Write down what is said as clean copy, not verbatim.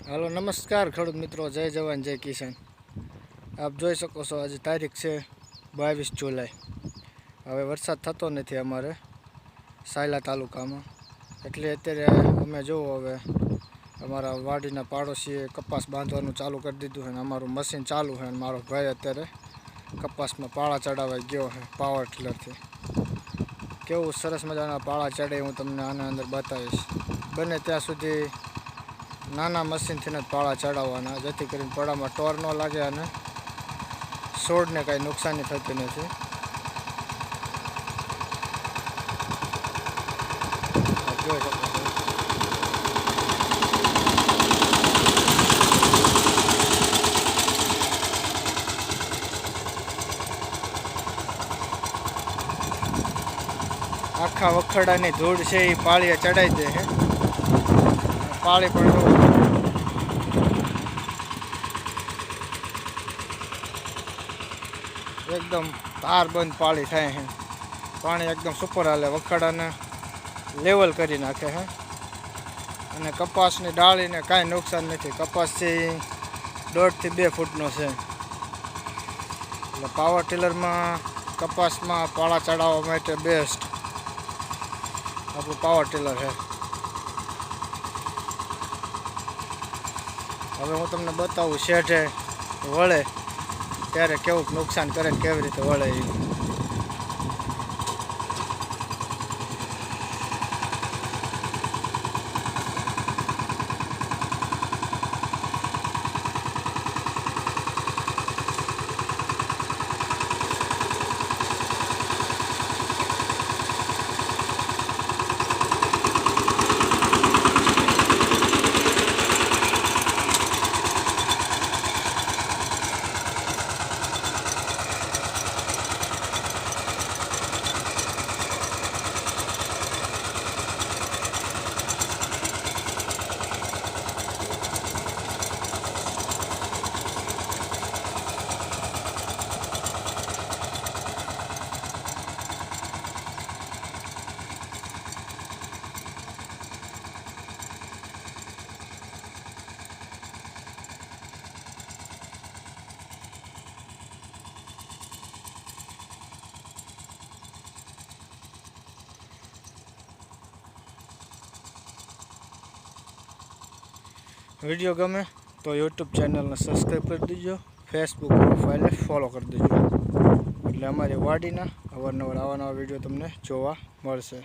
Hello नमस्कार खेडूत मित्रों, जय जवान जय किसान। आप જોઈ શકો છો आज तारीख है 22 जुलाई। હવે વરસાદ થતો નથી અમારે સાયલા તાલુકામાં, એટલે અત્યારે અમે જોવો હવે અમારા વાડીના પાડોશીએ કપાસ બાંધવાનું ચાલુ કરી દીધું છે અને અમારું મશીન ચાલુ છે અને મારો ભાઈ અત્યારે કપાસમાં પાળા ચડાવવા ગયો છે પાવર ટીલરથી। કેવું સરસ મજાના પાળા ચડે હું તમને આના અંદર બતાવીશ। બને ત્યાં સુધી નાના મશીનથી જ પાળા ચડાવવાના, જેથી કરીને પડામાં ટોર ન લાગે અને છોડને કાંઈ નુકસાની થતી નથી। જોઈ શકો છો આખા વખડાની ધૂળ છે એ પાળીએ ચડાવી દે છે। પાળી પણ एकदम तार बंद पाड़ी थाय है। पानी एकदम सुपर हाले, वखड़ा लेवल करी नाखे है अने कपास ने डाली ने काई नुकसान नहीं। कपास से 1.5 થી 2 फूटनो है। पावर टीलर में कपास में पाड़ा चढ़ावा माटे बेस्ट आपू पावर टीलर है। हवे हूँ तमने बताऊँ शेठे वळे त्यारे केवुं नुकसान करे केवी रीते वळे। वीडियो गमे तो यूट्यूब चैनल ने सब्सक्राइब कर दीजिए, फेसबुक प्रोफाइल ने फॉलो कर दीजिए, એટલે અમારી વાડીના અવારનવાર આવા નવા વિડીયો તમને જોવા મળશે।